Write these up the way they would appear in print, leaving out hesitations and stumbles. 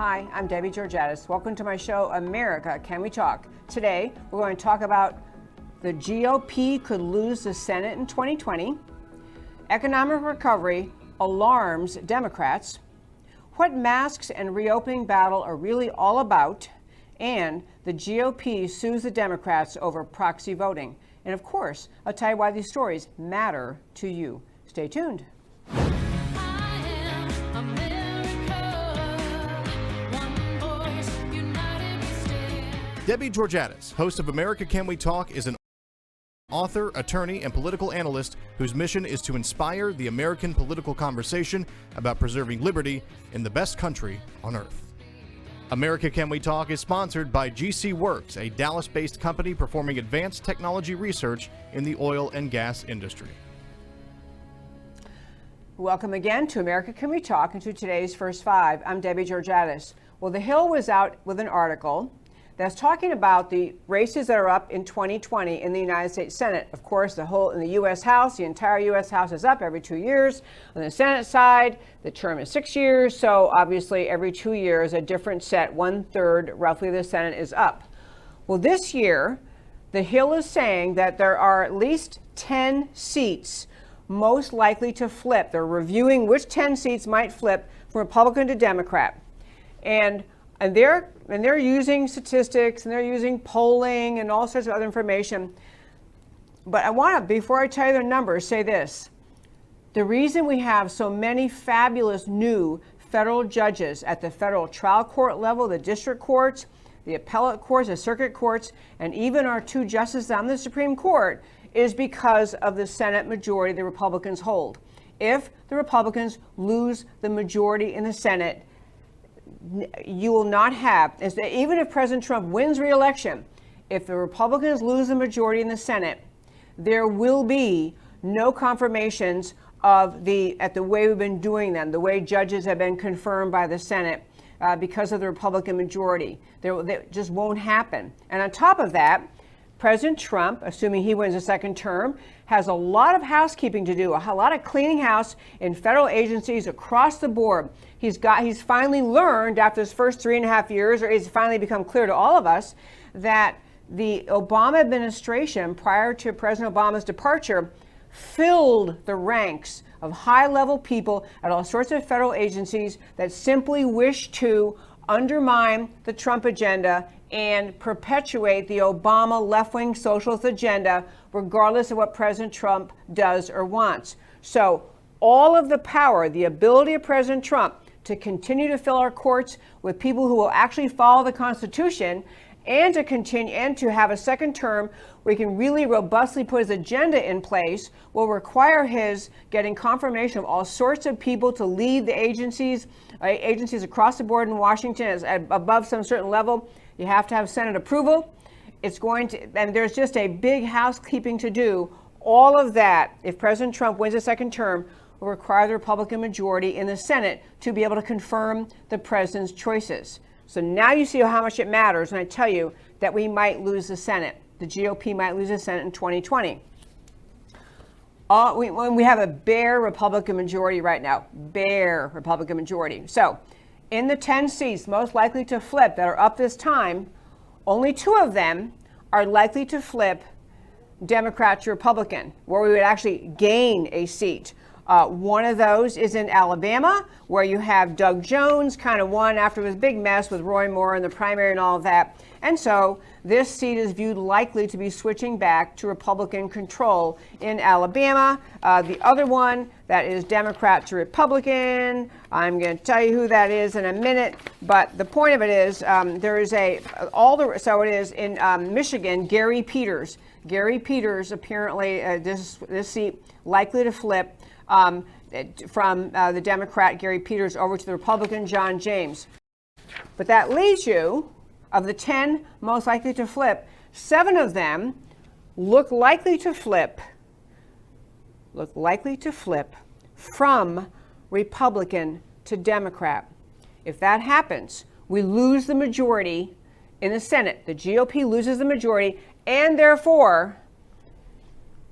Hi, I'm Debbie Georgatos. Welcome to my show, America, Can We Talk? Today, we're going to talk about the GOP could lose the Senate in 2020, economic recovery alarms Democrats, what masks and reopening battle are really all about, and the GOP sues the Democrats over proxy voting. And of course, I'll tell you why these stories matter to you. Stay tuned. Debbie Georgatos, host of America Can We Talk, is an author, attorney, and political analyst whose mission is to inspire the American political conversation about preserving liberty in the best country on earth. America Can We Talk is sponsored by GC Works, a Dallas-based company performing advanced technology research in the oil and gas industry. Welcome again to America Can We Talk and to today's First Five. I'm Debbie Georgatos. Well, The Hill was out with an article that's talking about the races that are up in 2020 in the United States Senate. Of course, in the U.S. House, the entire U.S. House is up every 2 years. On the Senate side, the term is 6 years. So obviously every 2 years, a different set, 1/3 roughly the Senate is up. Well, this year, The Hill is saying that there are at least 10 seats most likely to flip. They're reviewing which 10 seats might flip from Republican to Democrat. And they're using statistics and they're using polling and all sorts of other information. But I want to, before I tell you their numbers, say this. The reason we have so many fabulous new federal judges at the federal trial court level, the district courts, the appellate courts, the circuit courts, and even our 2 justices on the Supreme Court is because of the Senate majority the Republicans hold. If the Republicans lose the majority in the Senate, you will not have, even if President Trump wins re-election, if the Republicans lose the majority in the Senate, there will be no confirmations of the way we've been doing them, the way judges have been confirmed by the Senate because of the Republican majority. That just won't happen. And on top of that, President Trump, assuming he wins a second term, has a lot of housekeeping to do, a lot of cleaning house in federal agencies across the board. He's finally learned after his first 3.5 years, or it's finally become clear to all of us, that the Obama administration, prior to President Obama's departure, filled the ranks of high-level people at all sorts of federal agencies that simply wish to undermine the Trump agenda and perpetuate the Obama left-wing socialist agenda, regardless of what President Trump does or wants. So all of the power, the ability of President Trump to continue to fill our courts with people who will actually follow the Constitution and to continue and to have a second term where he can really robustly put his agenda in place will require his getting confirmation of all sorts of people to lead the agencies across the board in Washington above some certain level. You have to have Senate approval. And there's just a big housekeeping to do. All of that, if President Trump wins a second term, will require the Republican majority in the Senate to be able to confirm the president's choices. So now you see how much it matters when I tell you that we might lose the Senate. The GOP might lose the Senate in 2020. We have a bare Republican majority right now. Bare Republican majority. So in the 10 seats most likely to flip that are up this time, only 2 of them are likely to flip Democrat to Republican, where we would actually gain a seat. One of those is in Alabama, where you have Doug Jones kind of won after his big mess with Roy Moore in the primary and all of that. And so this seat is viewed likely to be switching back to Republican control in Alabama. The other one that is Democrat to Republican, I'm going to tell you who that is in a minute. But the point of it is so it is in Michigan, Gary Peters. Gary Peters apparently this seat likely to flip from the Democrat Gary Peters over to the Republican John James. But that leaves you, of the 10 most likely to flip, 7 of them look likely to flip from Republican to Democrat. If that happens, we lose the majority in the Senate. The GOP loses the majority, and therefore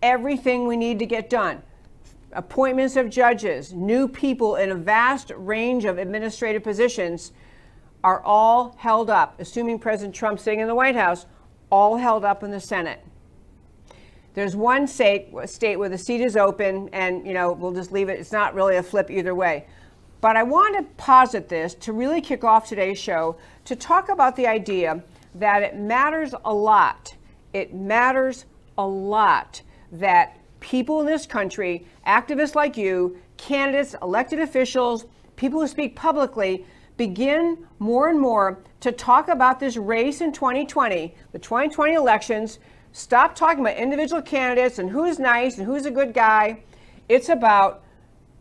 everything we need to get done. Appointments of judges, new people in a vast range of administrative positions are all held up, assuming President Trump sitting in the White House, all held up in the Senate. There's one state where the seat is open, and we'll just leave it. It's not really a flip either way. But I want to posit this to really kick off today's show to talk about the idea that it matters a lot. It matters a lot that people in this country, activists like you, candidates, elected officials, people who speak publicly, begin more and more to talk about this race in 2020, the 2020 elections. Stop talking about individual candidates and who's nice and who's a good guy. It's about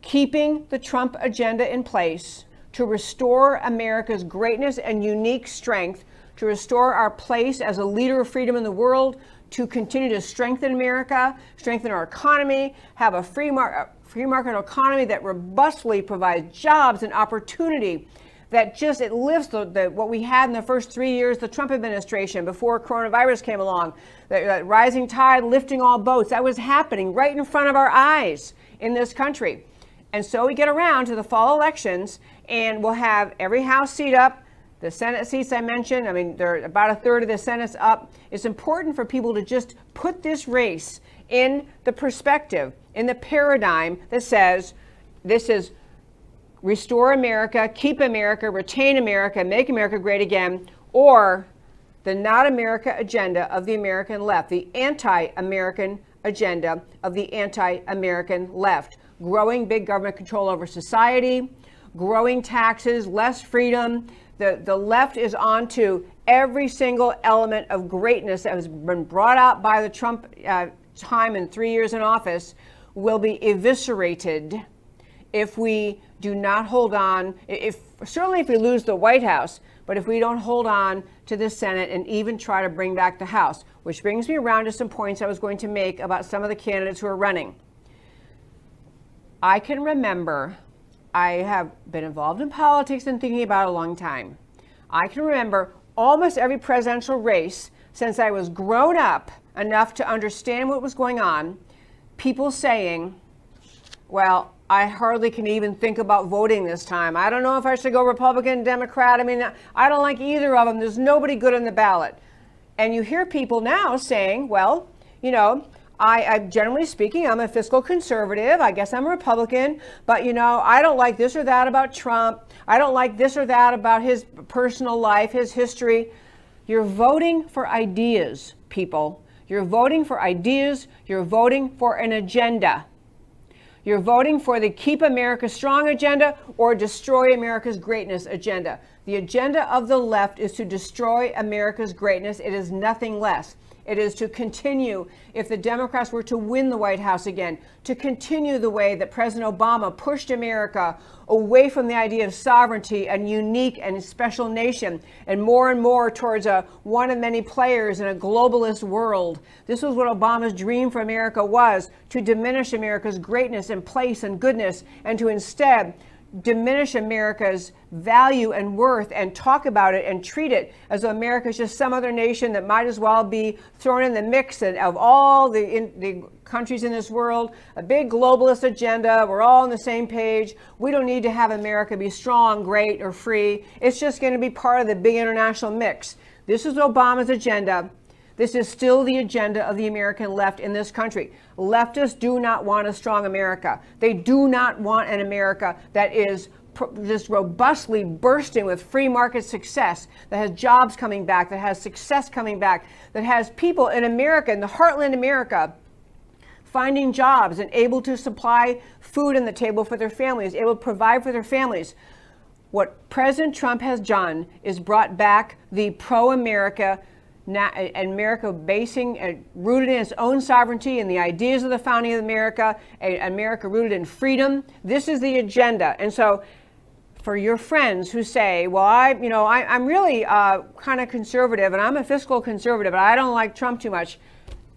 keeping the Trump agenda in place to restore America's greatness and unique strength, to restore our place as a leader of freedom in the world, to continue to strengthen America, strengthen our economy, have a free market economy that robustly provides jobs and opportunity, that just it lifts what we had in the first 3 years of the Trump administration before coronavirus came along, that rising tide lifting all boats. That was happening right in front of our eyes in this country. And so we get around to the fall elections, and we'll have every House seat up. The Senate seats I mentioned, they're about a third of the Senate's up. It's important for people to just put this race in the perspective, in the paradigm that says this is restore America, keep America, retain America, make America great again, or the not America agenda of the American left, the anti-American agenda of the anti-American left. Growing big government control over society, growing taxes, less freedom. The left is onto every single element of greatness that has been brought out by the Trump time in 3 years in office will be eviscerated if we do not hold on, certainly if we lose the White House, but if we don't hold on to the Senate and even try to bring back the House, which brings me around to some points I was going to make about some of the candidates who are running. I can remember, I have been involved in politics and thinking about it a long time. I can remember almost every presidential race since I was grown up enough to understand what was going on, people saying, well, I hardly can even think about voting this time. I don't know if I should go Republican, Democrat. I don't like either of them. There's nobody good on the ballot. And you hear people now saying, well, I generally speaking, I'm a fiscal conservative. I guess I'm a Republican, but I don't like this or that about Trump. I don't like this or that about his personal life, his history. You're voting for ideas, people. You're voting for ideas. You're voting for an agenda. You're voting for the Keep America Strong agenda or Destroy America's Greatness agenda. The agenda of the left is to destroy America's greatness. It is nothing less. It is to continue, if the Democrats were to win the White House again, to continue the way that President Obama pushed America away from the idea of sovereignty and unique and special nation and more towards a one of many players in a globalist world. This was what Obama's dream for America was, to diminish America's greatness and place and goodness, and to instead diminish America's value and worth and talk about it and treat it as though America is just some other nation that might as well be thrown in the mix of all the countries in this world, a big globalist agenda. We're all on the same page. We don't need to have America be strong, great, or free. It's just going to be part of the big international mix. This is Obama's agenda. This is still the agenda of the American left in this country. Leftists do not want a strong America. They do not want an America that is just robustly bursting with free market success, that has jobs coming back, that has success coming back, that has people in America, in the heartland America, finding jobs and able to supply food on the table for their families, able to provide for their families. What President Trump has done is brought back the pro-America America rooted in its own sovereignty and the ideas of the founding of America, America rooted in freedom. This is the agenda. And so for your friends who say, well, I'm really kind of conservative and I'm a fiscal conservative, but I don't like Trump too much.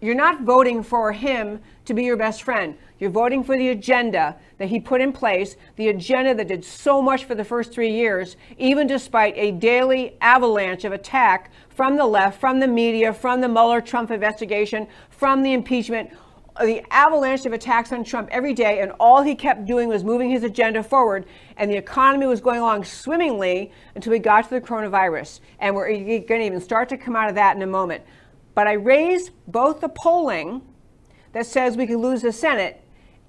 You're not voting for him to be your best friend. You're voting for the agenda that he put in place, the agenda that did so much for the first 3 years, even despite a daily avalanche of attack from the left, from the media, from the Mueller-Trump investigation, from the impeachment. the avalanche of attacks on Trump every day, and all he kept doing was moving his agenda forward, and the economy was going along swimmingly until we got to the coronavirus. And we're going to even start to come out of that in a moment. But I raised both the polling that says we could lose the Senate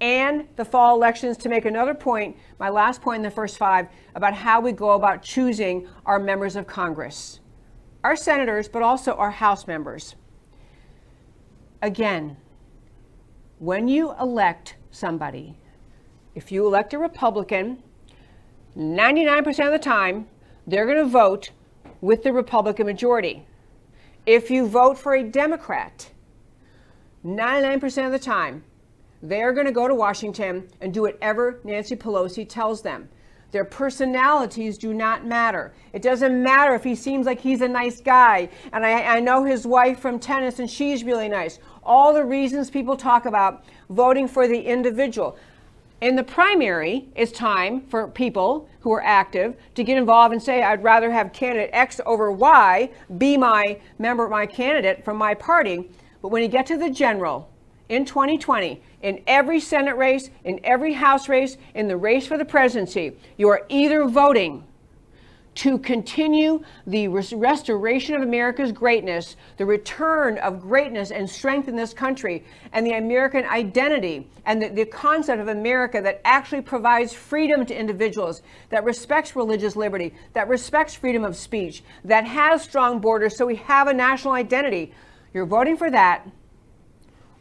and the fall elections to make another point, my last point in the first 5, about how we go about choosing our members of Congress, our senators, but also our House members. Again, when you elect somebody, if you elect a Republican, 99% of the time, they're going to vote with the Republican majority. If you vote for a Democrat, 99% of the time, they're going to go to Washington and do whatever Nancy Pelosi tells them. Their personalities do not matter. It doesn't matter if he seems like he's a nice guy. And I know his wife from tennis and she's really nice. All the reasons people talk about voting for the individual. In the primary, it's time for people who are active to get involved and say, I'd rather have candidate X over Y be my member, my candidate from my party. But when you get to the general in 2020, in every Senate race, in every House race, in the race for the presidency, you are either voting to continue the restoration of America's greatness, the return of greatness and strength in this country, and the American identity, and the concept of America that actually provides freedom to individuals, that respects religious liberty, that respects freedom of speech, that has strong borders so we have a national identity. You're voting for that,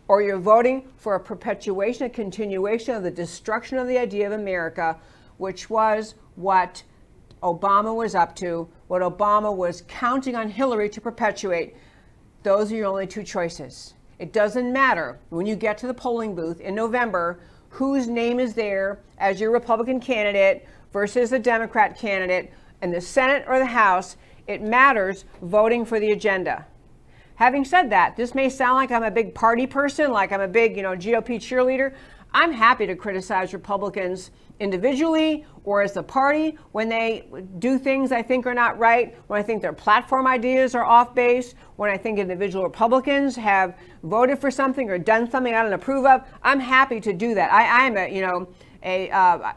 or you're voting for a perpetuation, a continuation of the destruction of the idea of America, which was what Obama was up to, what Obama was counting on Hillary to perpetuate. Those are your only two choices. It doesn't matter when you get to the polling booth in November whose name is there as your Republican candidate versus the Democrat candidate in the Senate or the House. It matters voting for the agenda. Having said that, this may sound like I'm a big party person, like I'm a big, GOP cheerleader. I'm happy to criticize Republicans individually or as a party when they do things I think are not right, when I think their platform ideas are off base, when I think individual Republicans have voted for something or done something I don't approve of. I'm happy to do that. I am a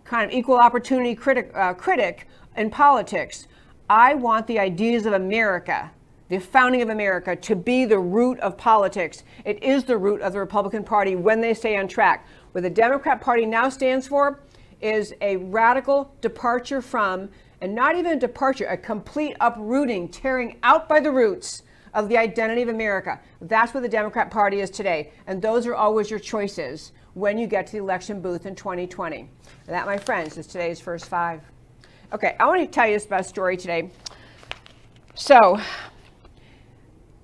kind of equal opportunity critic in politics. I want the ideas of America, the founding of America, to be the root of politics. It is the root of the Republican Party when they stay on track. What the Democrat Party now stands for is a radical departure from, and not even a departure, a complete uprooting, tearing out by the roots of the identity of America. That's what the Democrat Party is today. And those are always your choices when you get to the election booth in 2020. And that, my friends, is today's First Five. Okay, I want to tell you this about a story today. So,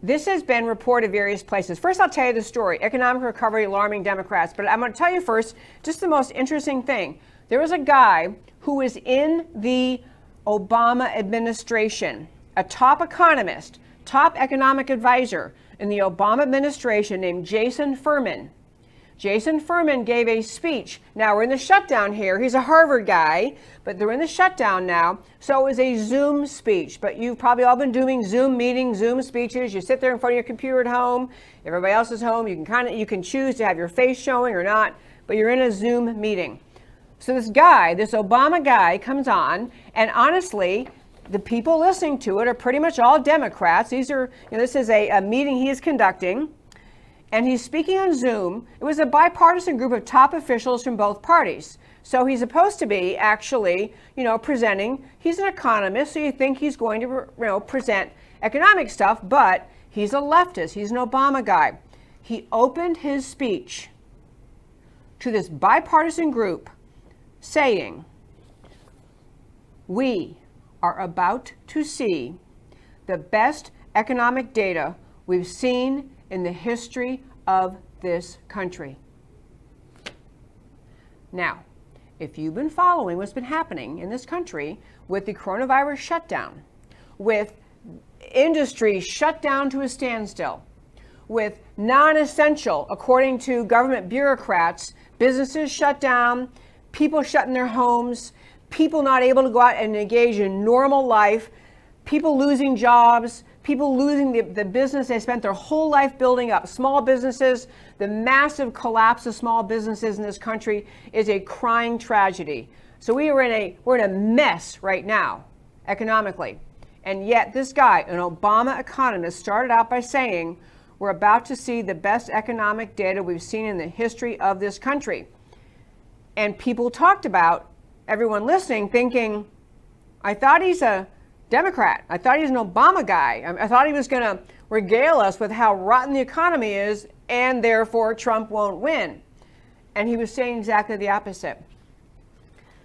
this has been reported various places. First, I'll tell you the story. Economic recovery alarming Democrats. But I'm going to tell you first just the most interesting thing. There was a guy who was in the Obama administration, a top economist, top economic advisor in the Obama administration named Jason Furman. Jason Furman gave a speech. Now, we're in the shutdown here. He's a Harvard guy, but they're in the shutdown now. So it was a Zoom speech. But you've probably all been doing Zoom meetings, Zoom speeches. You sit there in front of your computer at home. Everybody else is home. You can choose to have your face showing or not, but you're in a Zoom meeting. So this guy, this Obama guy, comes on, and honestly, the people listening to it are pretty much all Democrats. These are, this is a meeting he is conducting. And he's speaking on Zoom. It was a bipartisan group of top officials from both parties. So he's supposed to be actually, presenting. He's an economist, so you think he's going to, present economic stuff, but he's a leftist. He's an Obama guy. He opened his speech to this bipartisan group saying, "We are about to see the best economic data we've seen in the history of this country." Now, if you've been following what's been happening in this country with the coronavirus shutdown, with industry shut down to a standstill, with non-essential, according to government bureaucrats, businesses shut down, people shut in their homes, people not able to go out and engage in normal life, people losing jobs, people losing the business they spent their whole life building up. Small businesses, the massive collapse of small businesses in this country is a crying tragedy. So we're in a mess right now, economically. And yet this guy, an Obama economist, started out by saying, we're about to see the best economic data we've seen in the history of this country. And people talked about, everyone listening, thinking, I thought he's a Democrat. I thought he's an Obama guy. I thought he was going to regale us with how rotten the economy is and therefore Trump won't win. And he was saying exactly the opposite.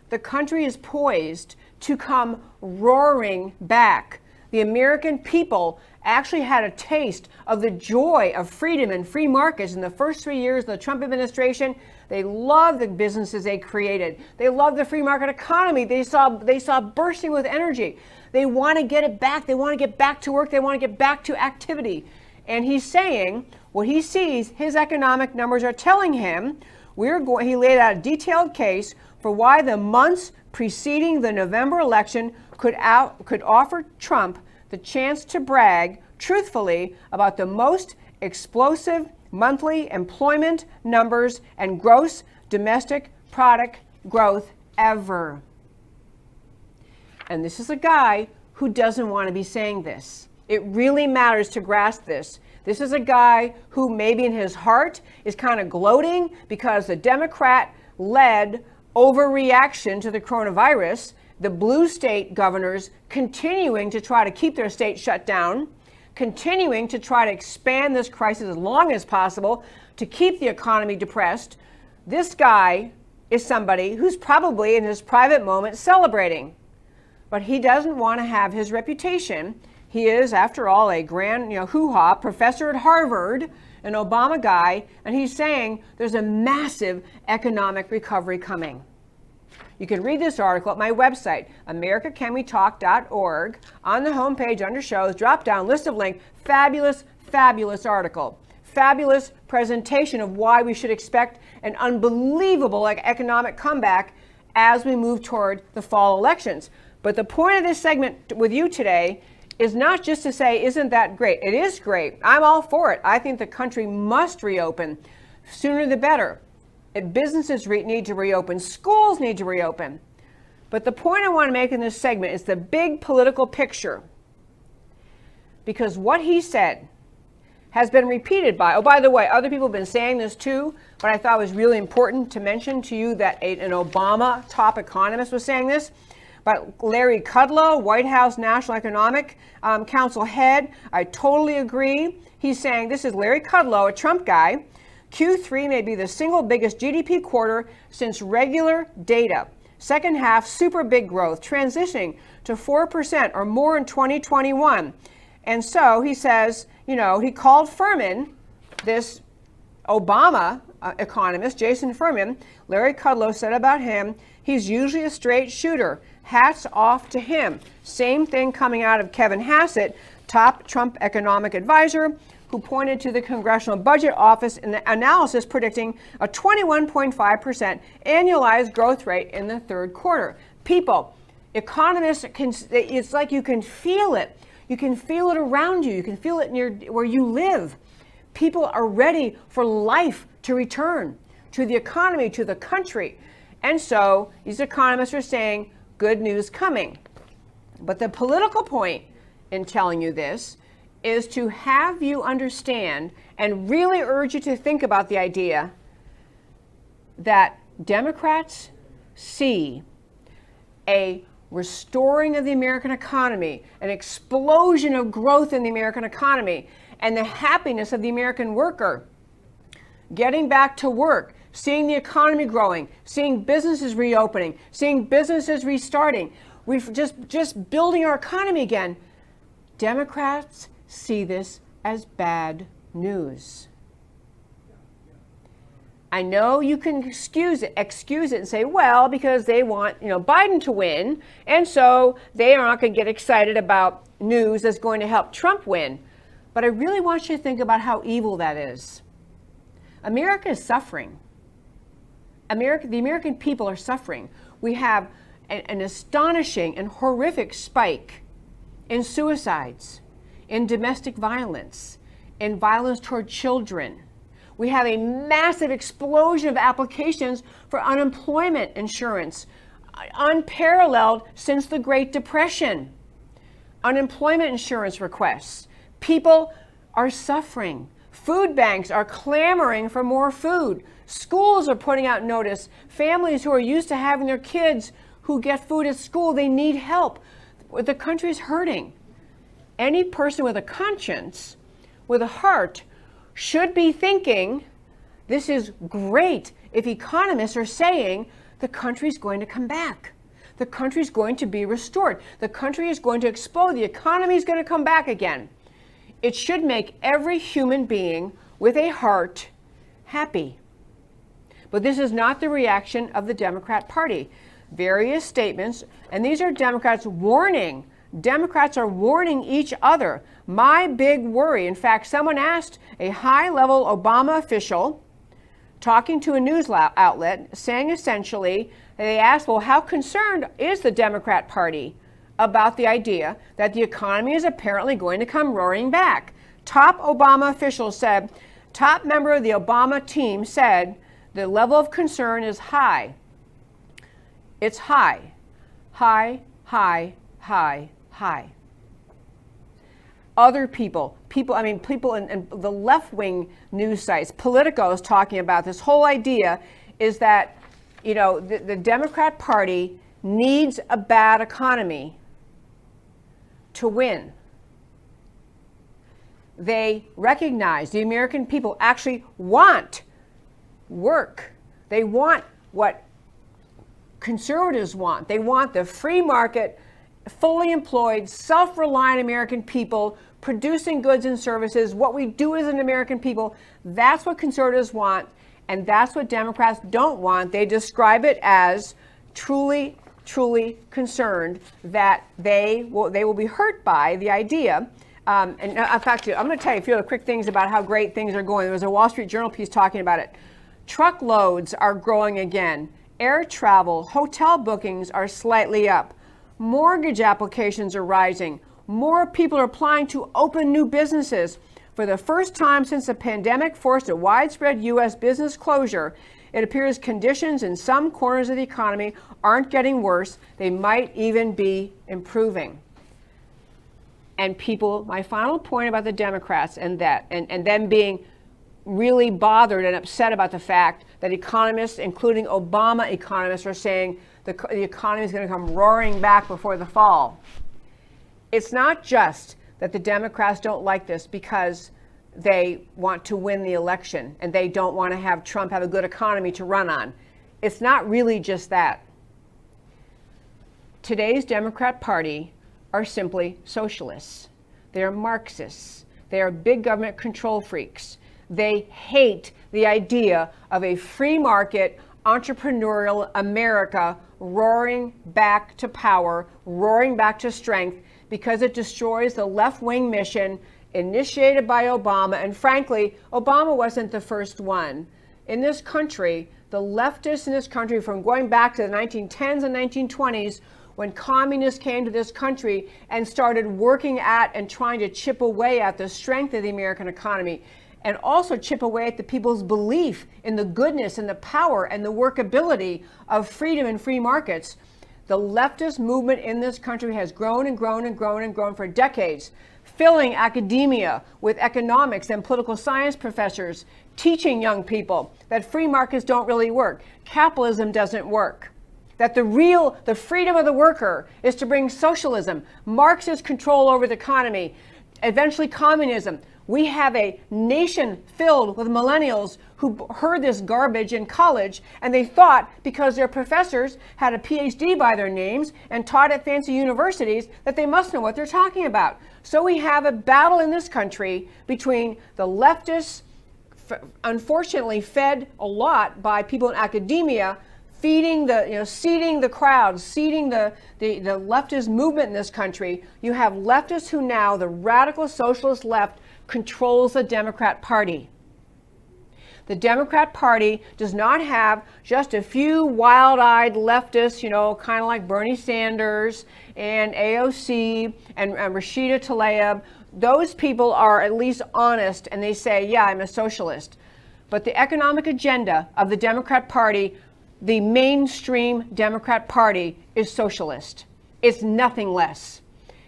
The country is poised to come roaring back. The American people actually had a taste of the joy of freedom and free markets in the first 3 years of the Trump administration. They loved the businesses they created. They loved the free market economy. They saw bursting with energy. They want to get it back. They want to get back to work. They want to get back to activity. And he's saying what he sees, his economic numbers are telling him. He laid out a detailed case for why the months preceding the November election could offer Trump the chance to brag truthfully about the most explosive monthly employment numbers and gross domestic product growth ever. And this is a guy who doesn't want to be saying this. It really matters to grasp this. This is a guy who maybe in his heart is kind of gloating because the Democrat-led overreaction to the coronavirus, the blue state governors continuing to try to keep their state shut down, continuing to try to expand this crisis as long as possible to keep the economy depressed. This guy is somebody who's probably in his private moment celebrating. But he doesn't want to have his reputation. He is, after all, a grand, hoo-ha professor at Harvard, an Obama guy, and he's saying there's a massive economic recovery coming. You can read this article at my website, americacanwetalk.org. On the homepage under shows, drop down list of links. Fabulous, fabulous article. Fabulous presentation of why we should expect an unbelievable economic comeback as we move toward the fall elections. But the point of this segment with you today is not just to say, isn't that great? It is great. I'm all for it. I think the country must reopen. Sooner the better. Businesses need to reopen. Schools need to reopen. But the point I want to make in this segment is the big political picture. Because what he said has been repeated by the way, other people have been saying this too, but I thought it was really important to mention to you that an Obama top economist was saying this. But Larry Kudlow, White House National Economic Council head, I totally agree. He's saying, this is Larry Kudlow, a Trump guy, Q3 may be the single biggest GDP quarter since regular data. Second half, super big growth, transitioning to 4% or more in 2021. And so he says, he called Furman, this Obama economist, Jason Furman. Larry Kudlow said about him, he's usually a straight shooter. Hats off to him. Same thing coming out of Kevin Hassett, top Trump economic advisor, who pointed to the Congressional Budget Office in the analysis predicting a 21.5% annualized growth rate in the third quarter. People, economists, it's like you can feel it. You can feel it around you. You can feel it where you live. People are ready for life to return to the economy, to the country. And so these economists are saying, good news coming. But the political point in telling you this is to have you understand and really urge you to think about the idea that Democrats see a restoring of the American economy, an explosion of growth in the American economy, and the happiness of the American worker getting back to work, seeing the economy growing, seeing businesses reopening, seeing businesses restarting, just building our economy again. Democrats see this as bad news. I know you can excuse it and say, well, because they want, Biden to win, and so they are not going to get excited about news that's going to help Trump win. But I really want you to think about how evil that is. America is suffering. The American people are suffering. We have an astonishing and horrific spike in suicides, in domestic violence, in violence toward children. We have a massive explosion of applications for unemployment insurance, unparalleled since the Great Depression. Unemployment insurance requests. People are suffering. Food banks are clamoring for more food. Schools are putting out notice. Families who are used to having their kids who get food at school, they need help. The country's hurting. Any person with a conscience, with a heart, should be thinking, this is great if economists are saying the country's going to come back. The country's going to be restored. The country is going to explode. The economy is going to come back again. It should make every human being with a heart happy. But this is not the reaction of the Democrat Party. Various statements, and these are Democrats warning. Democrats are warning each other. My big worry, in fact, someone asked a high-level Obama official talking to a news outlet, saying essentially, they asked, well, how concerned is the Democrat Party about the idea that the economy is apparently going to come roaring back? Top Obama official said, top member of the Obama team said, the level of concern is high. It's high, high, high, high, high. Other people in the left-wing news sites, Politico is talking about this whole idea is that, you know, the Democrat Party needs a bad economy to win. They recognize the American people actually want work. They want what conservatives want. They want the free market, fully employed, self-reliant American people producing goods and services, what we do as an American people. That's what conservatives want, and that's what Democrats don't want. They describe it as truly, truly concerned that they will be hurt by the idea. And in fact, I'm going to tell you a few other quick things about how great things are going. There was a Wall Street Journal piece talking about it. Truckloads are growing again. Air travel, hotel bookings are slightly up. Mortgage applications are rising. More people are applying to open new businesses. For the first time since the pandemic forced a widespread U.S. business closure, it appears conditions in some corners of the economy aren't getting worse. They might even be improving. And people, my final point about the Democrats and them being really bothered and upset about the fact that economists, including Obama economists, are saying the economy is going to come roaring back before the fall. It's not just that the Democrats don't like this because they want to win the election and they don't want to have Trump have a good economy to run on. It's not really just that. Today's Democrat Party are simply socialists. They are Marxists. They are big government control freaks. They hate the idea of a free market, entrepreneurial America roaring back to power, roaring back to strength, because it destroys the left-wing mission initiated by Obama. And frankly, Obama wasn't the first one. In this country, the leftists in this country, from going back to the 1910s and 1920s, when communists came to this country and started working at and trying to chip away at the strength of the American economy, and also chip away at the people's belief in the goodness and the power and the workability of freedom and free markets. The leftist movement in this country has grown and grown and grown and grown for decades, filling academia with economics and political science professors, teaching young people that free markets don't really work, capitalism doesn't work, that the freedom of the worker is to bring socialism, Marxist control over the economy, eventually communism. We have a nation filled with millennials who heard this garbage in college, and they thought because their professors had a PhD by their names and taught at fancy universities that they must know what they're talking about. So we have a battle in this country between the leftists, unfortunately fed a lot by people in academia, feeding seeding the crowd, seeding the leftist movement in this country. You have leftists who now, the radical socialist left, controls the Democrat Party. The Democrat Party does not have just a few wild-eyed leftists, kind of like Bernie Sanders and AOC and Rashida Tlaib. those people are at least honest and they say, yeah, I'm a socialist. But the economic agenda of the Democrat Party, the mainstream Democrat Party, is socialist. It's nothing less.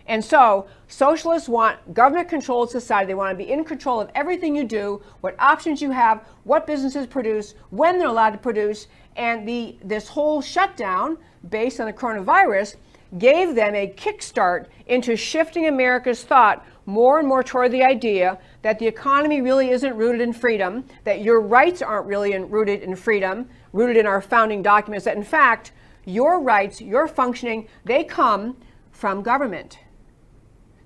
And so socialists want government-controlled society. They want to be in control of everything you do, what options you have, what businesses produce, when they're allowed to produce. And this whole shutdown, based on the coronavirus, gave them a kickstart into shifting America's thought more and more toward the idea that the economy really isn't rooted in freedom, that your rights aren't really rooted in freedom, rooted in our founding documents, that in fact, your rights, your functioning, they come from government.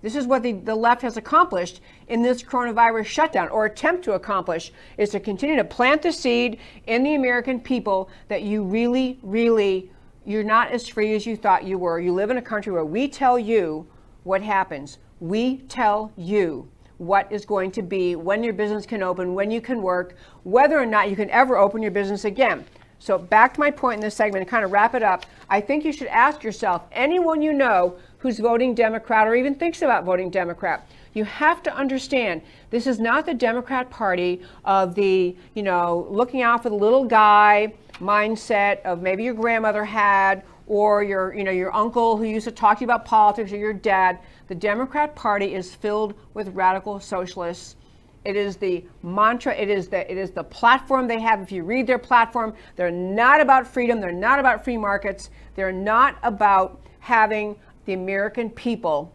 This is what the left has accomplished in this coronavirus shutdown, or attempt to accomplish, is to continue to plant the seed in the American people that you really, really, you're not as free as you thought you were. You live in a country where we tell you what happens. We tell you what is going to be, when your business can open, when you can work, whether or not you can ever open your business again. So back to my point in this segment, to kind of wrap it up, I think you should ask yourself, anyone you know who's voting Democrat or even thinks about voting Democrat, you have to understand this is not the Democrat Party of the, looking out for the little guy mindset of maybe your grandmother had, or your uncle who used to talk to you about politics, or your dad. The Democrat Party is filled with radical socialists. It is the mantra, it is the platform they have. If you read their platform, they're not about freedom, they're not about free markets, they're not about having the American people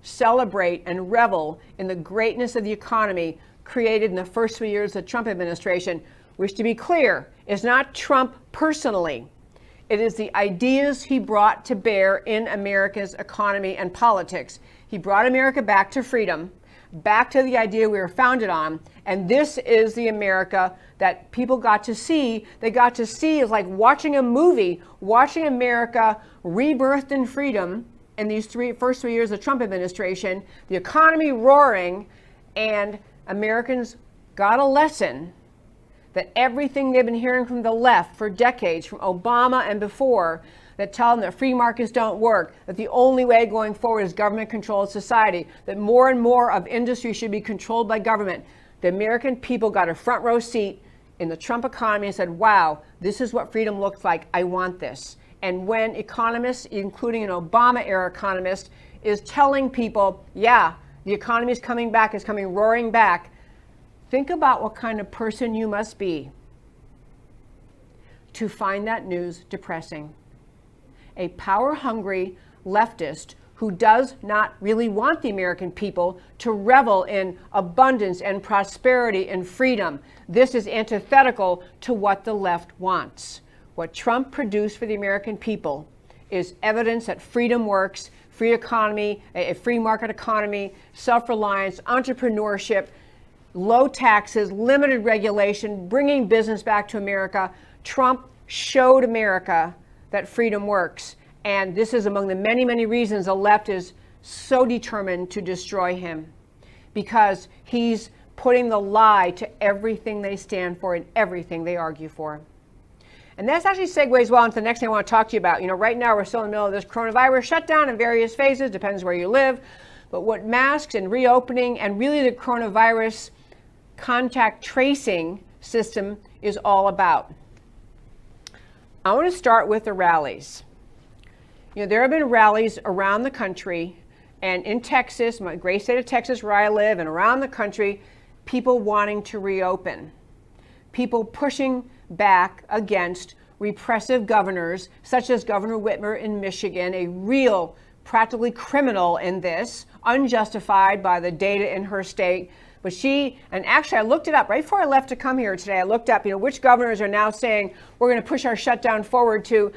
celebrate and revel in the greatness of the economy created in the first 3 years of the Trump administration, which, to be clear, is not Trump personally. It is the ideas he brought to bear in America's economy and politics. He brought America back to freedom, back to the idea we were founded on, and this is the America that people got to see. They got to see is like watching a movie, watching America rebirthed in freedom in these first 3 years of the Trump administration, the economy roaring, and Americans got a lesson that everything they've been hearing from the left for decades, from Obama and before, that tell them that free markets don't work, that the only way going forward is government-controlled society, that more and more of industry should be controlled by government. The American people got a front row seat in the Trump economy and said, wow, this is what freedom looks like. I want this. And when economists, including an Obama-era economist, is telling people, yeah, the economy is coming back, it's coming roaring back, think about what kind of person you must be to find that news depressing. A power-hungry leftist who does not really want the American people to revel in abundance and prosperity and freedom. This is antithetical to what the left wants. What Trump produced for the American people is evidence that freedom works, free economy, a free market economy, self-reliance, entrepreneurship, low taxes, limited regulation, bringing business back to America. Trump showed America that freedom works. And this is among the many, many reasons the left is so determined to destroy him, because he's putting the lie to everything they stand for and everything they argue for. And that actually segues well into the next thing I want to talk to you about. Right now we're still in the middle of this coronavirus shutdown in various phases, depends where you live. But what masks and reopening and really the coronavirus contact tracing system is all about. I want to start with the rallies. There have been rallies around the country, and in Texas, my great state of Texas where I live, and around the country, people wanting to reopen. People pushing back against repressive governors, such as Governor Whitmer in Michigan, a real, practically criminal in this, unjustified by the data in her state. But and actually I looked it up right before I left to come here today. I looked up, which governors are now saying we're going to push our shutdown forward to,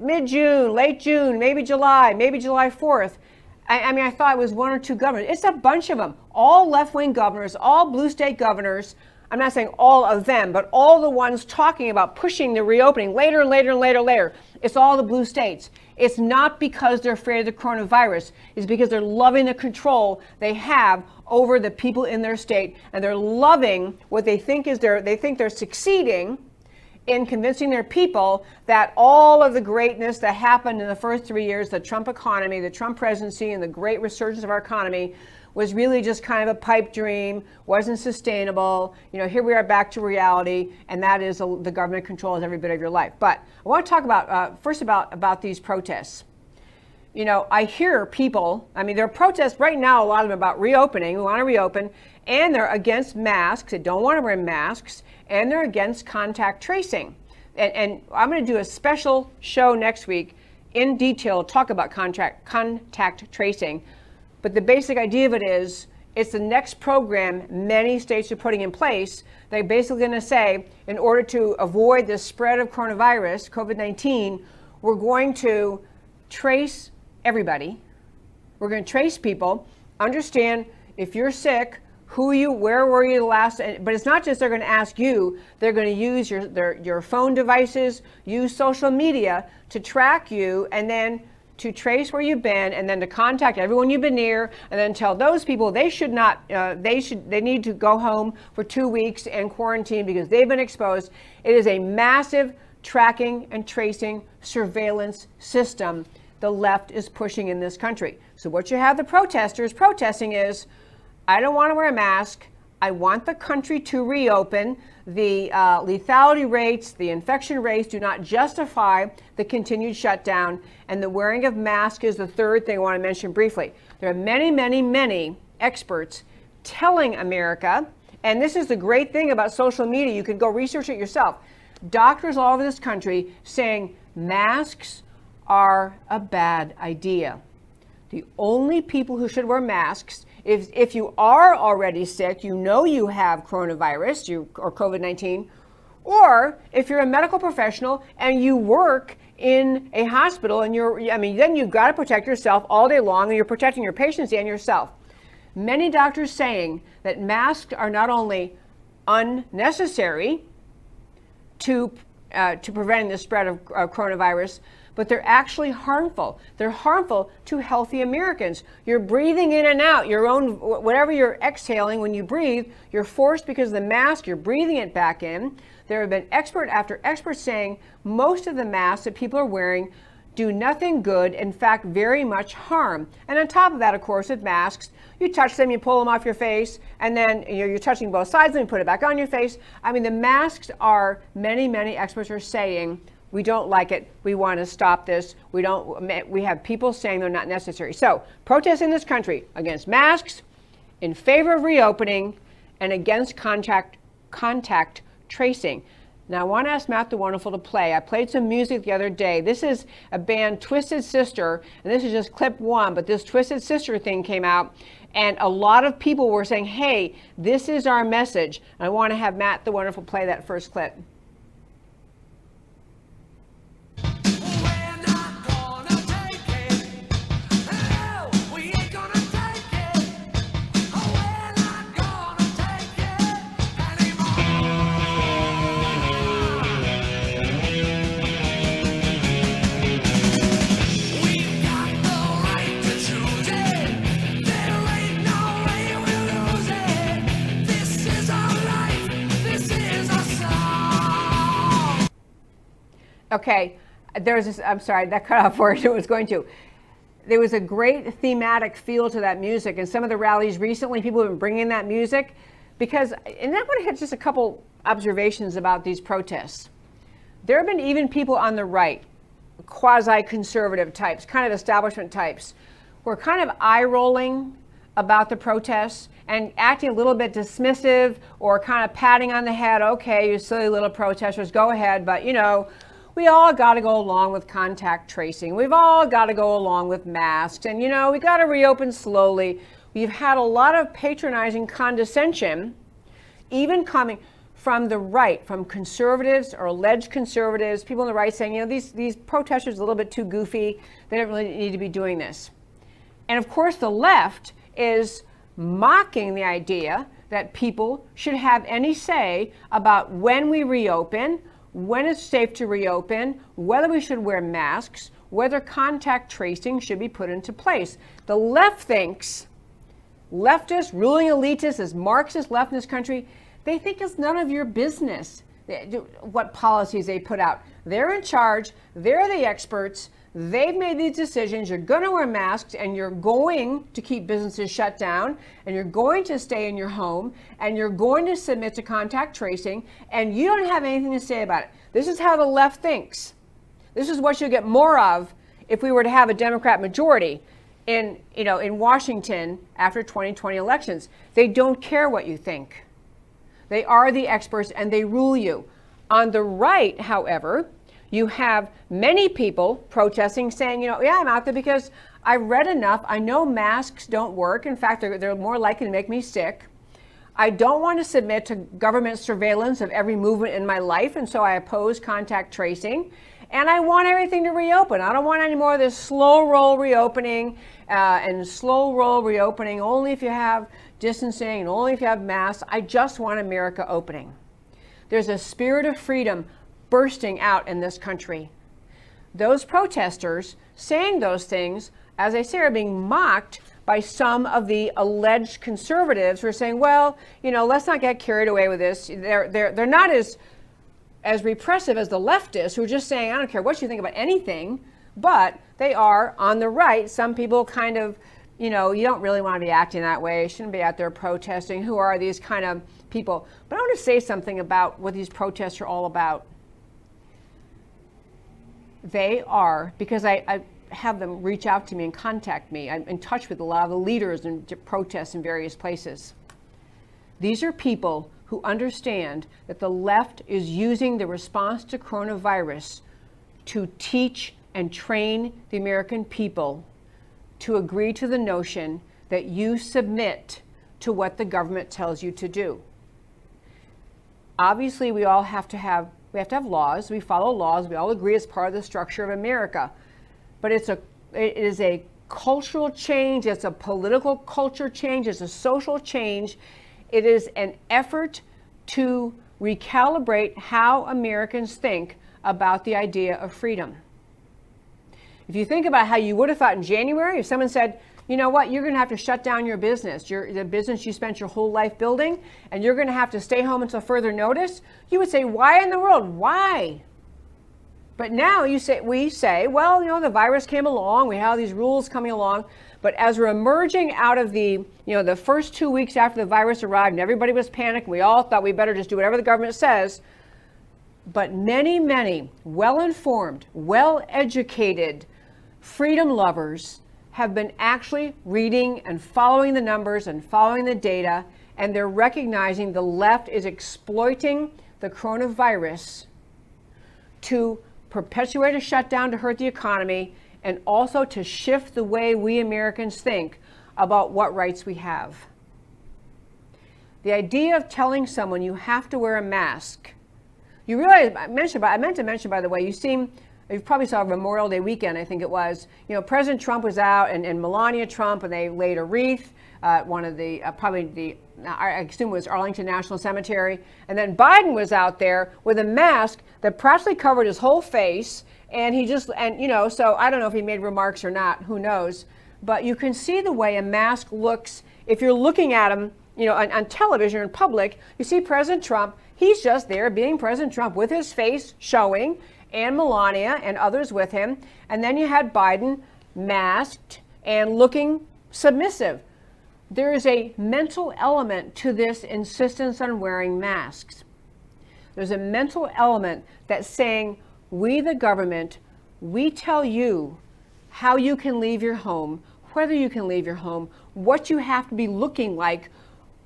mid-June, late June, maybe July 4th. I thought it was one or two governors. It's a bunch of them, all left-wing governors, all blue state governors. I'm not saying all of them, but all the ones talking about pushing the reopening later and later and later and later. It's all the blue states. It's not because they're afraid of the coronavirus. It's because they're loving the control they have over the people in their state, and they're loving what they think is they think they're succeeding in convincing their people that all of the greatness that happened in the first 3 years, the Trump economy, the Trump presidency, and the great resurgence of our economy was really just kind of a pipe dream, wasn't sustainable. You know, here we are back to reality, and that is the government controls every bit of your life. But I want to talk about first about these protests. You know, I hear people, I mean, there are protests right now, a lot of them about reopening, we want to reopen, and they're against masks, they don't want to wear masks, and they're against contact tracing. And I'm going to do a special show next week in detail, talk about contact tracing. But the basic idea of it is, it's the next program many states are putting in place. They're basically going to say, in order to avoid the spread of coronavirus, COVID-19, we're going to trace everybody. We're going to trace people, understand if you're sick, where were you the last, but it's not just they're going to ask you, they're going to use your phone devices, use social media to track you, and then to trace where you've been, and then to contact everyone you've been near, and then tell those people they need to go home for 2 weeks and quarantine because they've been exposed. It is a massive tracking and tracing surveillance system the left is pushing in this country. So what you have the protesters protesting is, I don't want to wear a mask. I want the country to reopen. The lethality rates, the infection rates do not justify the continued shutdown. And the wearing of masks is the third thing I want to mention briefly. There are many, many, many experts telling America, and this is the great thing about social media, you can go research it yourself. Doctors all over this country saying masks are a bad idea. The only people who should wear masks, if you are already sick, you know you have coronavirus or COVID-19, or if you're a medical professional and you work in a hospital and then you've got to protect yourself all day long, and you're protecting your patients and yourself. Many doctors saying that masks are not only unnecessary to preventing the spread of coronavirus, but they're actually harmful. They're harmful to healthy Americans. You're breathing in and out your own, whatever you're exhaling when you breathe, you're forced because of the mask, you're breathing it back in. There have been expert after expert saying most of the masks that people are wearing do nothing good, in fact, very much harm. And on top of that, of course, with masks, you touch them, you pull them off your face, and then you're touching both sides of them, you put it back on your face. I mean, the masks are, many, many experts are saying, we don't like it. We want to stop this. We have people saying they're not necessary. So protests in this country against masks, in favor of reopening, and against contact tracing. Now I want to ask Matt the Wonderful to play. I played some music the other day. This is a band, Twisted Sister, and this is just clip one, but this Twisted Sister thing came out, and a lot of people were saying, hey, this is our message. And I want to have Matt the Wonderful play that first clip. Okay, there's this, I'm sorry, that cut off where it was going to. There was a great thematic feel to that music, and some of the rallies recently, people have been bringing that music because, and I want to hit just a couple observations about these protests. There have been even people on the right, quasi-conservative types, kind of establishment types, who are kind of eye-rolling about the protests and acting a little bit dismissive or kind of patting on the head, okay, you silly little protesters, go ahead, but you know, we all got to go along with contact tracing. We've all got to go along with masks. And, you know, we got to reopen slowly. We've had a lot of patronizing condescension, even coming from the right, from conservatives or alleged conservatives, people on the right saying, you know, these protesters are a little bit too goofy. They don't really need to be doing this. And, of course, the left is mocking the idea that people should have any say about when we reopen, when it's safe to reopen, whether we should wear masks, whether contact tracing should be put into place. The left thinks, leftists, ruling elitists, as Marxist left in this country, they think it's none of your business. what policies they put out. They're in charge. They're the experts. They've made these decisions. You're going to wear masks, and you're going to keep businesses shut down, and you're going to stay in your home, and you're going to submit to contact tracing, and you don't have anything to say about it. This is how the left thinks. This is what you'll get more of if we were to have a Democrat majority in Washington after 2020 elections. They don't care what you think. They are the experts, and they rule you. On the right, however, you have many people protesting, saying, yeah, I'm out there because I read enough. I know masks don't work. In fact, they're more likely to make me sick. I don't want to submit to government surveillance of every movement in my life, and so I oppose contact tracing. And I want everything to reopen. I don't want any more of this slow roll reopening and slow roll reopening only if you have distancing and only if you have masks. I just want America opening. There's a spirit of freedom bursting out in this country. Those protesters saying those things, as I say, are being mocked by some of the alleged conservatives who are saying, well, let's not get carried away with this. They're not as repressive as the leftists who are just saying, I don't care what you think about anything, but they are on the right. Some people kind of, you don't really want to be acting that way. You shouldn't be out there protesting. Who are these kind of people? But I want to say something about what these protests are all about. They are, because I have them reach out to me and contact me. I'm in touch with a lot of the leaders and protests in various places. These are people who understand that the left is using the response to coronavirus to teach and train the American people to agree to the notion that you submit to what the government tells you to do. Obviously, we have to have laws. We follow laws. We all agree it's part of the structure of America. But it is a cultural change. It's a political culture change. It's a social change. It is an effort to recalibrate how Americans think about the idea of freedom. If you think about how you would have thought in January, if someone said, you know what, you're going to have to shut down your business, the business you spent your whole life building, and you're going to have to stay home until further notice, you would say, why in the world? Why? But now we say, well, the virus came along, we have these rules coming along, but as we're emerging out of the first 2 weeks after the virus arrived and everybody was panicked, we all thought we better just do whatever the government says. But many, many well-informed, well-educated freedom lovers have been actually reading and following the numbers and following the data, and they're recognizing the left is exploiting the coronavirus to perpetuate a shutdown to hurt the economy and also to shift the way we Americans think about what rights we have. The idea of telling someone you have to wear a mask, you realize, I meant to mention, by the way, you probably saw Memorial Day weekend, I think it was. President Trump was out and Melania Trump, and they laid a wreath at one of the, I assume it was Arlington National Cemetery. And then Biden was out there with a mask that practically covered his whole face. And so I don't know if he made remarks or not, who knows. But you can see the way a mask looks. If you're looking at him, on television or in public, you see President Trump, he's just there being President Trump with his face showing, and Melania and others with him. And then you had Biden masked and looking submissive. There is a mental element to this insistence on wearing masks. There's a mental element that's saying, we, the government, we tell you how you can leave your home, whether you can leave your home, what you have to be looking like,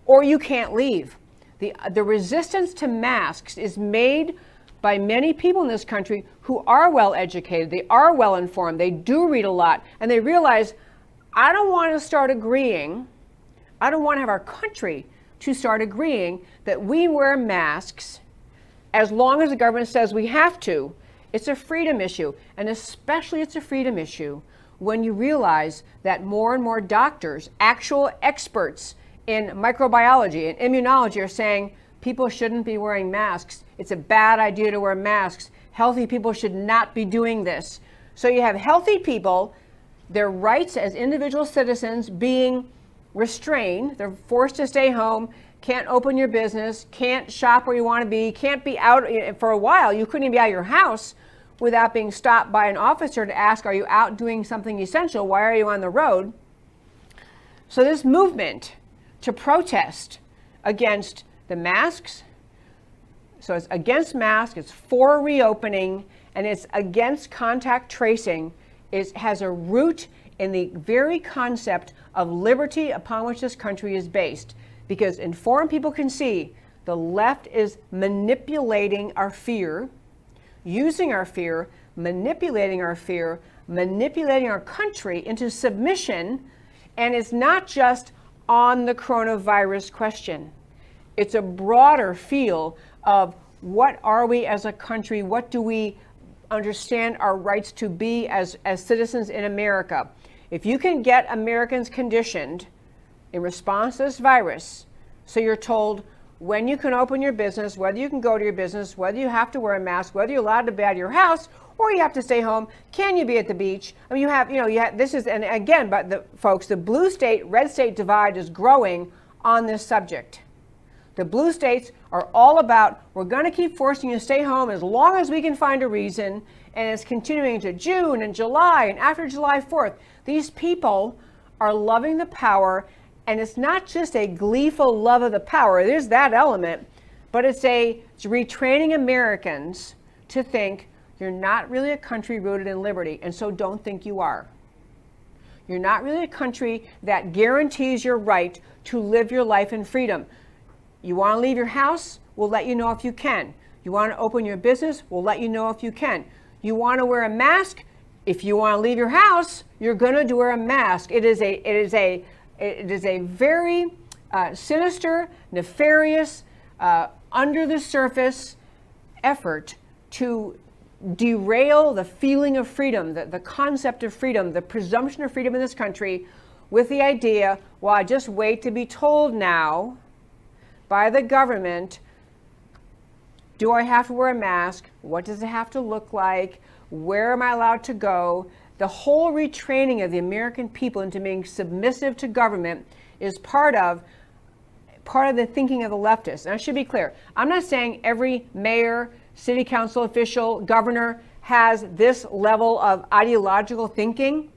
or you can't leave. The resistance to masks is made by many people in this country who are well educated, they are well informed, they do read a lot, and they realize, I don't want to start agreeing, I don't want to have our country to start agreeing that we wear masks as long as the government says we have to. It's a freedom issue, and especially it's a freedom issue when you realize that more and more doctors, actual experts in microbiology and immunology, are saying people shouldn't be wearing masks. It's a bad idea to wear masks. Healthy people should not be doing this. So you have healthy people, their rights as individual citizens being restrained. They're forced to stay home, can't open your business, can't shop where you want to be, can't be out for a while. You couldn't even be out of your house without being stopped by an officer to ask, are you out doing something essential? Why are you on the road? So this movement to protest against the masks, so it's against masks, it's for reopening, and it's against contact tracing, has a root in the very concept of liberty upon which this country is based. Because informed people can see the left is manipulating our fear, using our fear, manipulating our fear, manipulating our country into submission. And it's not just on the coronavirus question. It's a broader feel of what are we as a country? What do we understand our rights to be as citizens in America? If you can get Americans conditioned in response to this virus, so you're told when you can open your business, whether you can go to your business, whether you have to wear a mask, whether you're allowed to be out of your house, or you have to stay home, can you be at the beach? I mean, you have, this is, and again, but folks, the blue state, red state divide is growing on this subject. The blue states are all about, we're going to keep forcing you to stay home as long as we can find a reason, and it's continuing to June and July and after July 4th. These people are loving the power, and it's not just a gleeful love of the power. There's that element, but it's retraining Americans to think you're not really a country rooted in liberty, and so don't think you are. You're not really a country that guarantees your right to live your life in freedom. You want to leave your house? We'll let you know if you can. You want to open your business? We'll let you know if you can. You want to wear a mask? If you want to leave your house, you're going to wear a mask. It is a very sinister, nefarious, under the surface effort to derail the feeling of freedom, the concept of freedom, the presumption of freedom in this country, with the idea, well, I just wait to be told now by the government, do I have to wear a mask? What does it have to look like? Where am I allowed to go? The whole retraining of the American people into being submissive to government is part of the thinking of the leftists. And I should be clear, I'm not saying every mayor, city council official, governor has this level of ideological thinking.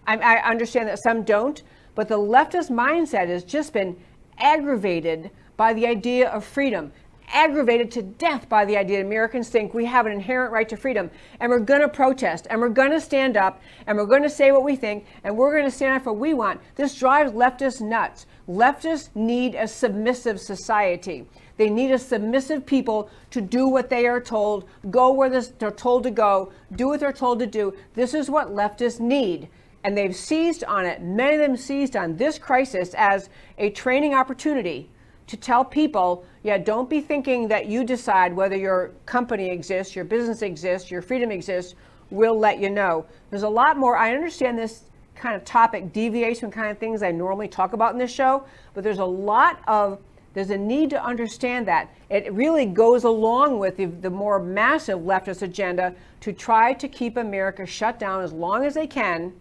I understand that some don't, but the leftist mindset has just been aggravated by the idea of freedom, aggravated to death by the idea that Americans think we have an inherent right to freedom, and we're going to protest, and we're going to stand up, and we're going to say what we think, and we're going to stand up for what we want. This drives leftists nuts. Leftists need a submissive society. They need a submissive people to do what they are told, go where they're told to go, do what they're told to do. This is what leftists need. And they've seized on it. Many of them seized on this crisis as a training opportunity to tell people, yeah, don't be thinking that you decide whether your company exists, your business exists, your freedom exists. We'll let you know. There's a lot more. I understand this kind of topic deviates from kind of things I normally talk about in this show, but there's a need to understand that. It really goes along with the more massive leftist agenda to try to keep America shut down as long as they can,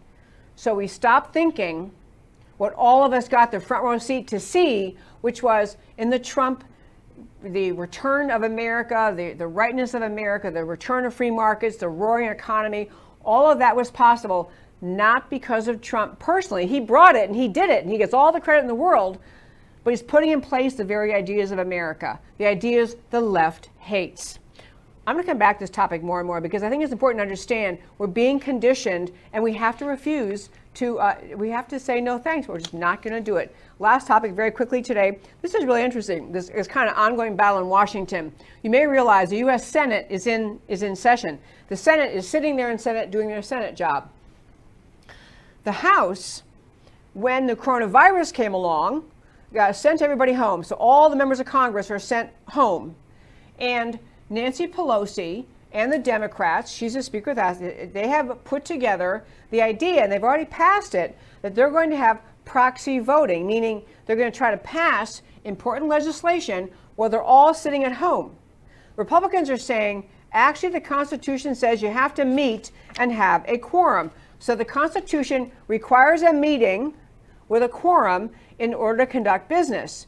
so we stop thinking what all of us got the front row seat to see, which was in the Trump, the return of America, the rightness of America, the return of free markets, the roaring economy. All of that was possible not because of Trump personally. He brought it and he did it and he gets all the credit in the world, but he's putting in place the very ideas of America, the ideas the left hates. I'm going to come back to this topic more and more because I think it's important to understand we're being conditioned and we have to refuse to, we have to say no thanks. We're just not going to do it. Last topic very quickly today. This is really interesting. This is kind of ongoing battle in Washington. You may realize the U.S. Senate is in session. The Senate is sitting there in Senate doing their Senate job. The House, when the coronavirus came along, sent everybody home. So all the members of Congress are sent home. And Nancy Pelosi and the Democrats, she's a speaker, they have put together the idea, and they've already passed it, that they're going to have proxy voting, meaning they're going to try to pass important legislation while they're all sitting at home. Republicans are saying, actually, the Constitution says you have to meet and have a quorum. So the Constitution requires a meeting with a quorum in order to conduct business.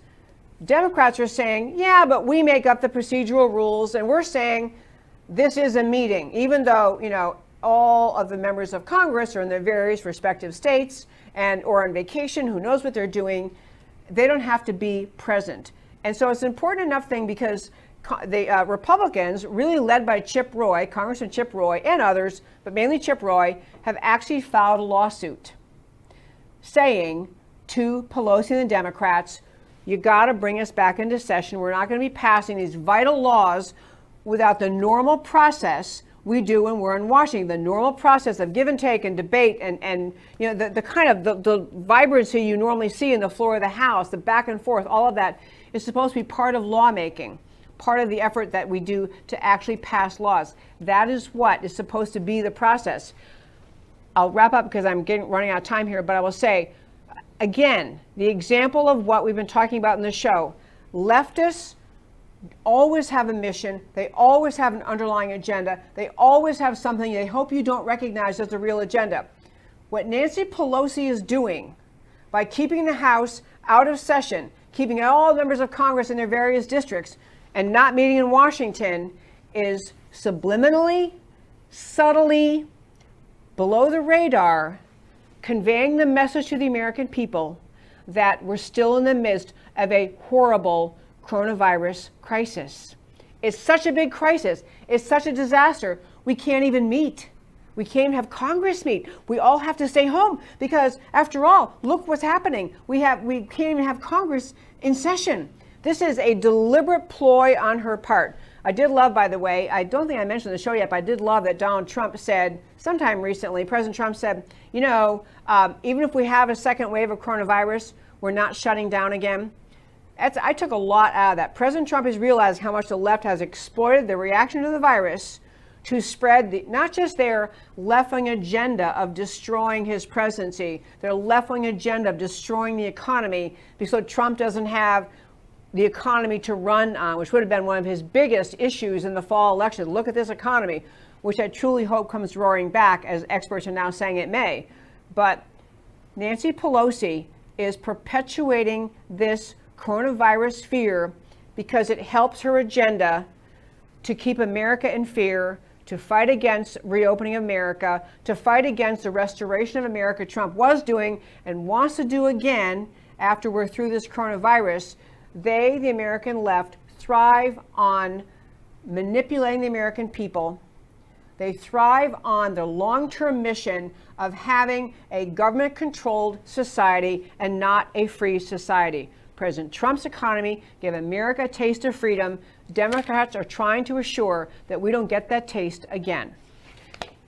Democrats are saying, yeah, but we make up the procedural rules, and we're saying this is a meeting, even though, all of the members of Congress are in their various respective states or on vacation, who knows what they're doing. They don't have to be present. And so it's an important enough thing because the Republicans, really led by Chip Roy, Congressman Chip Roy, and others, but mainly Chip Roy, have actually filed a lawsuit saying to Pelosi and the Democrats, you got to bring us back into session. We're not going to be passing these vital laws without the normal process we do when we're in Washington, the normal process of give and take and debate and the kind of the vibrancy you normally see in the floor of the House, the back and forth, all of that is supposed to be part of lawmaking, part of the effort that we do to actually pass laws. That is what is supposed to be the process. I'll wrap up because I'm running out of time here, but I will say, again, the example of what we've been talking about in the show, leftists always have a mission. They always have an underlying agenda. They always have something they hope you don't recognize as the real agenda. What Nancy Pelosi is doing by keeping the House out of session, keeping all members of Congress in their various districts, and not meeting in Washington is subliminally, subtly, below the radar, conveying the message to the American people that we're still in the midst of a horrible coronavirus crisis. It's such a big crisis. It's such a disaster. We can't even meet. We can't even have Congress meet. We all have to stay home because, after all, look what's happening. We can't even have Congress in session. This is a deliberate ploy on her part. I did love, by the way, I don't think I mentioned the show yet, but I did love that Donald Trump said, sometime recently, President Trump said, even if we have a second wave of coronavirus, we're not shutting down again. I took a lot out of that. President Trump has realized how much the left has exploited the reaction to the virus to spread not just their left-wing agenda of destroying his presidency, their left-wing agenda of destroying the economy, because Trump doesn't have the economy to run on, which would have been one of his biggest issues in the fall election. Look at this economy, which I truly hope comes roaring back, as experts are now saying it may. But Nancy Pelosi is perpetuating this coronavirus fear because it helps her agenda to keep America in fear, to fight against reopening America, to fight against the restoration of America Trump was doing and wants to do again after we're through this coronavirus. They, the American left, thrive on manipulating the American people. They thrive on the long-term mission of having a government-controlled society and not a free society. President Trump's economy gave America a taste of freedom. Democrats are trying to assure that we don't get that taste again.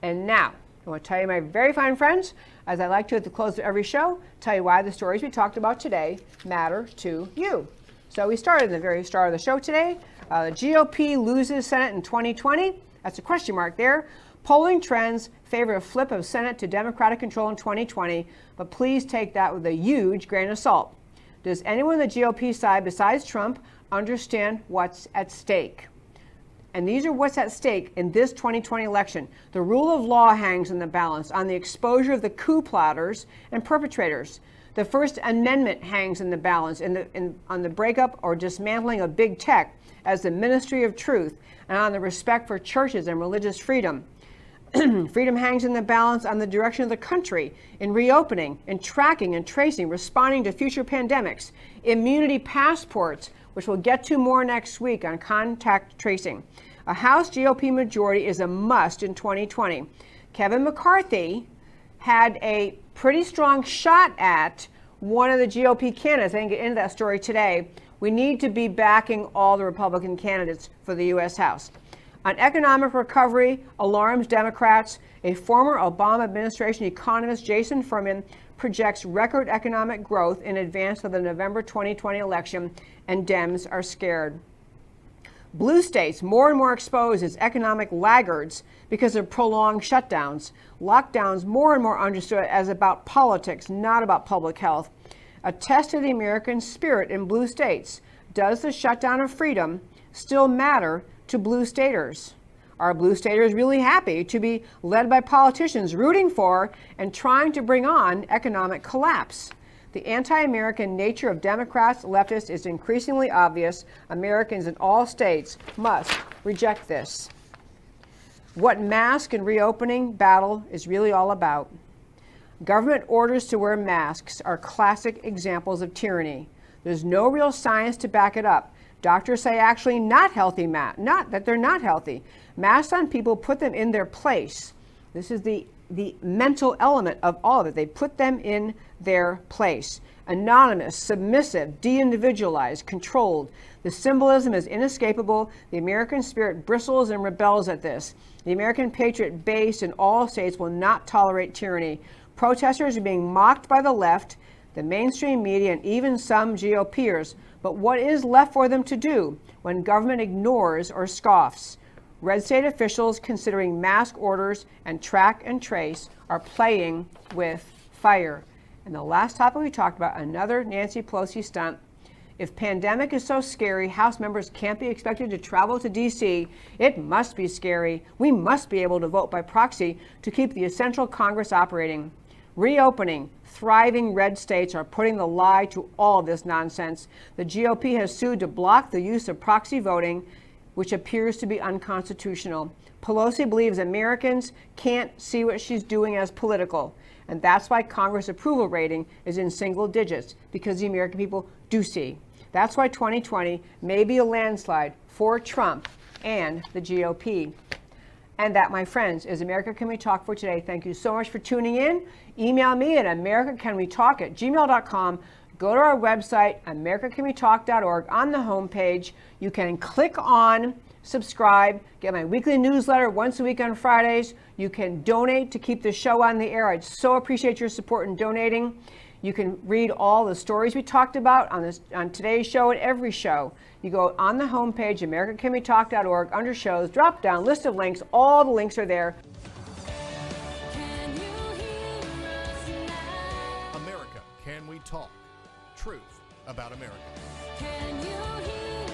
And now, I want to tell you, my very fine friends, as I like to at the close of every show, tell you why the stories we talked about today matter to you. So we started in the very start of the show today. The GOP loses Senate in 2020. That's a question mark there. Polling trends favor a flip of Senate to Democratic control in 2020, but please take that with a huge grain of salt. Does anyone on the GOP side besides Trump understand what's at stake? And these are what's at stake in this 2020 election. The rule of law hangs in the balance on the exposure of the coup plotters and perpetrators. The First Amendment hangs in the balance on the breakup or dismantling of big tech as the ministry of truth and on the respect for churches and religious freedom. Freedom hangs in the balance on the direction of the country in reopening, in tracking and tracing, responding to future pandemics, immunity passports, which we'll get to more next week on contact tracing. A House GOP majority is a must in 2020. Kevin McCarthy had a pretty strong shot at one of the GOP candidates. I didn't get into that story today. We need to be backing all the Republican candidates for the U.S. House. On economic recovery, alarms Democrats. A former Obama administration economist, Jason Furman, projects record economic growth in advance of the November 2020 election, and Dems are scared. Blue states more and more exposed as economic laggards because of prolonged shutdowns. Lockdowns more and more understood as about politics, not about public health. A test of the American spirit in blue states. Does the shutdown of freedom still matter to blue staters? Are blue staters really happy to be led by politicians rooting for and trying to bring on economic collapse? The anti-American nature of Democrats, leftists is increasingly obvious. Americans in all states must reject this. What mask and reopening battle is really all about. Government orders to wear masks are classic examples of tyranny. There's no real science to back it up. Doctors say actually not that they're not healthy. Masks on people put them in their place. This is the mental element of all of it. They put them in their place. Anonymous, submissive, de-individualized, controlled. The symbolism is inescapable. The American spirit bristles and rebels at this. The American patriot base in all states will not tolerate tyranny. Protesters are being mocked by the left, the mainstream media, and even some GOPers. But what is left for them to do when government ignores or scoffs? Red state officials considering mask orders and track and trace are playing with fire. And the last topic we talked about, another Nancy Pelosi stunt. If pandemic is so scary, House members can't be expected to travel to D.C., it must be scary. We must be able to vote by proxy to keep the essential Congress operating. Reopening, thriving red states are putting the lie to all of this nonsense. The GOP has sued to block the use of proxy voting, which appears to be unconstitutional. Pelosi believes Americans can't see what she's doing as political. And that's why Congress approval rating is in single digits, because the American people do see. That's why 2020 may be a landslide for Trump and the GOP. And that, my friends, is America Can We Talk for today. Thank you so much for tuning in. Email me at americacanwetalk@gmail.com. Go to our website, americacanwetalk.org. On the homepage, you can click on subscribe, get my weekly newsletter once a week on Fridays. You can donate to keep the show on the air. I'd so appreciate your support in donating. You can read all the stories we talked about on today's show and every show. You go on the homepage, americacanwetalk.org, under shows, drop down, list of links. All the links are there. America, Can We Talk? Truth about America. Can you hear